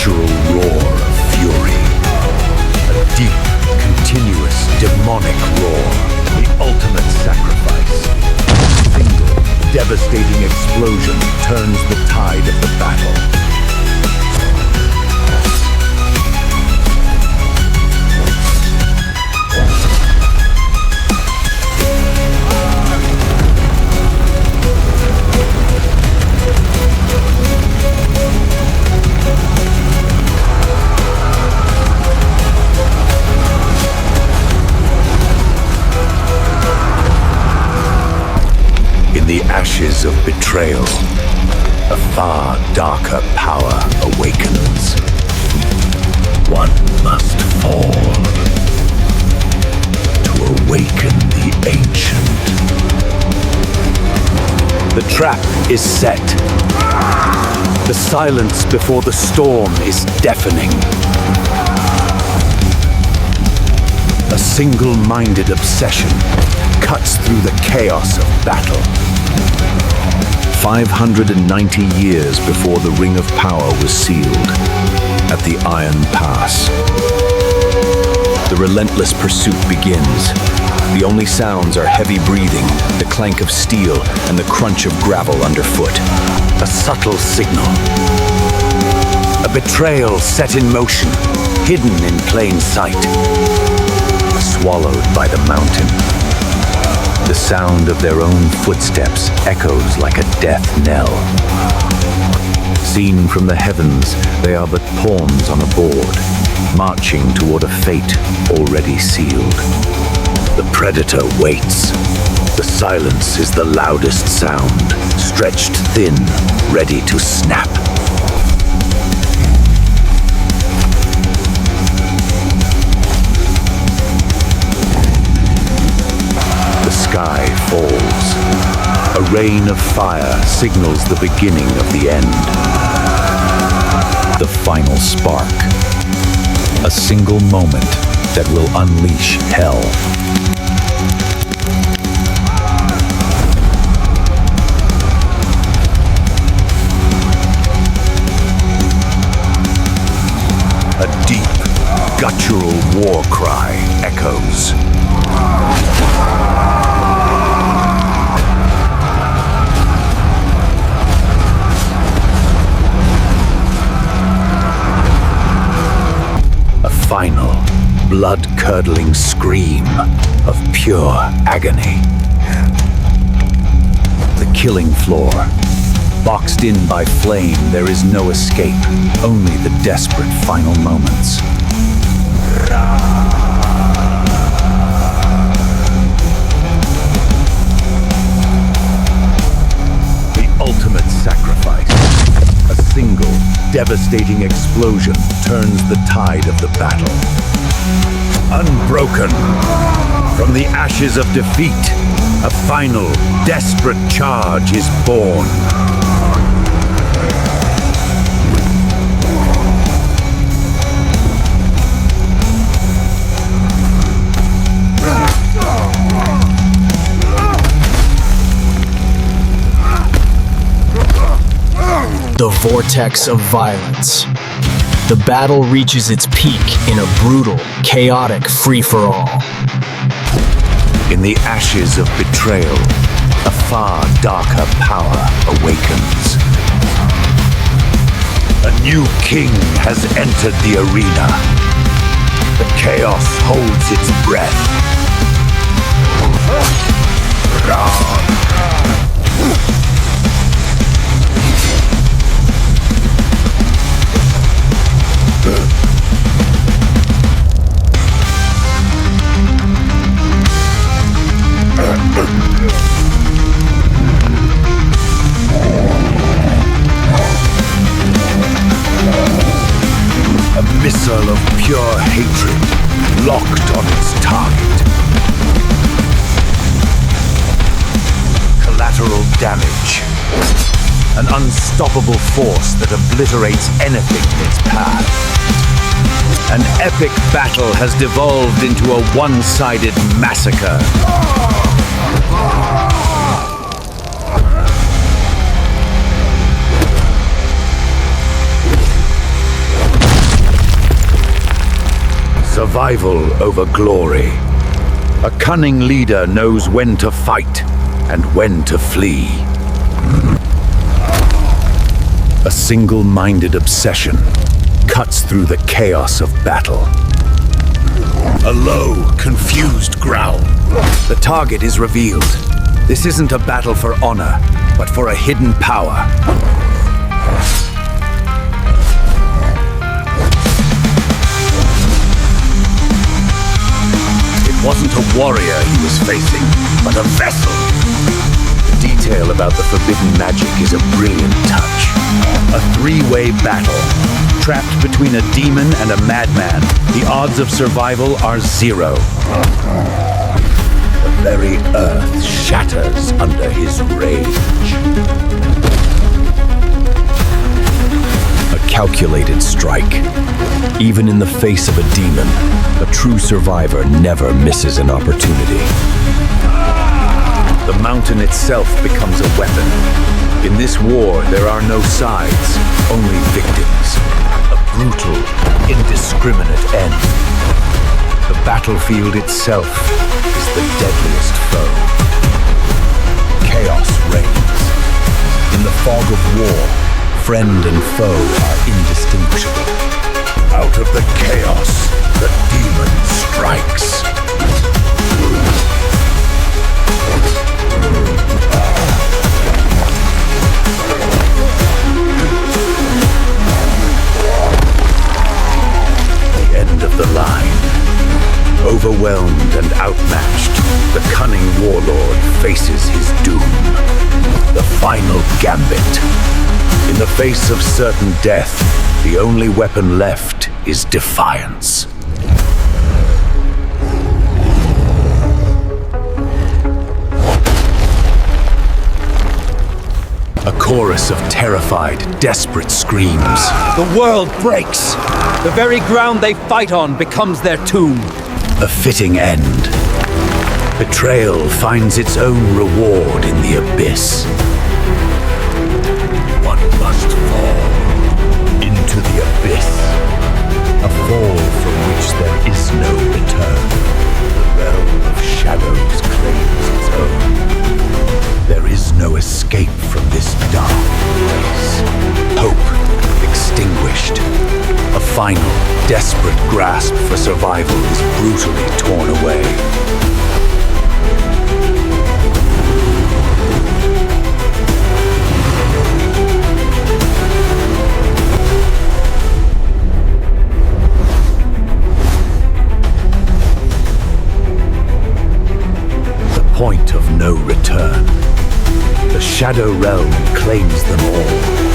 guttural roar of fury. A deep, continuous, demonic roar. The ultimate sacrifice. A single, devastating explosion turns the tide of the battle. In the ashes of betrayal, a far darker power awakens. One must fall to awaken the ancient. The trap is set. The silence before the storm is deafening. A single-minded obsession cuts through the chaos of battle. 590 years before the Ring of Power was sealed at the Iron Pass. The relentless pursuit begins. The only sounds are heavy breathing, the clank of steel, and the crunch of gravel underfoot. A subtle signal. A betrayal set in motion, hidden in plain sight. Swallowed by the mountain. The sound of their own footsteps echoes like a death knell. Seen from the heavens, they are but pawns on a board, marching toward a fate already sealed. The predator waits. The silence is the loudest sound, stretched thin, ready to snap. The sky falls. A rain of fire signals the beginning of the end. The final spark. A single moment that will unleash hell. A deep, guttural war cry echoes. Final, blood-curdling scream of pure agony. The killing floor. Boxed in by flame, there is no escape, only the desperate final moments. The ultimate sacrifice. A single, devastating explosion turns the tide of the battle. Unbroken, from the ashes of defeat, a final, desperate charge is born. The vortex of violence. The battle reaches its peak in a brutal, chaotic free-for-all. In the ashes of betrayal, a far darker power awakens. A new king has entered the arena. The chaos holds its breath. A missile of pure hatred, locked on its target. Collateral damage. An unstoppable force that obliterates anything in its path. An epic battle has devolved into a one-sided massacre. Survival over glory. A cunning leader knows when to fight and when to flee. A single-minded obsession cuts through the chaos of battle. A low, confused growl. The target is revealed. This isn't a battle for honor, but for a hidden power. It wasn't a warrior he was facing, but a vessel. The detail about the forbidden magic is a brilliant touch. A three-way battle. Trapped between a demon and a madman, the odds of survival are 0. The very earth shatters under his rage. A calculated strike. Even in the face of a demon, a true survivor never misses an opportunity. The mountain itself becomes a weapon. In this war, there are no sides, only victims. A brutal, indiscriminate end. The battlefield itself is the deadliest foe. Chaos reigns. In the fog of war, friend and foe are indistinguishable. Out of the chaos, the demon strikes. The end of the line. Overwhelmed and outmatched, the cunning warlord faces his doom. The final gambit. In the face of certain death, the only weapon left is defiance. A chorus of terrified, desperate screams. The world breaks. The very ground they fight on becomes their tomb. A fitting end. Betrayal finds its own reward in the abyss. One must fall into the abyss. A fall from which there is no return. The realm of shadows claims its own. There is no escape from this dark place. Hope extinguished. A final, desperate grasp for survival is brutally torn away. The point of no return. The Shadow Realm claims them all.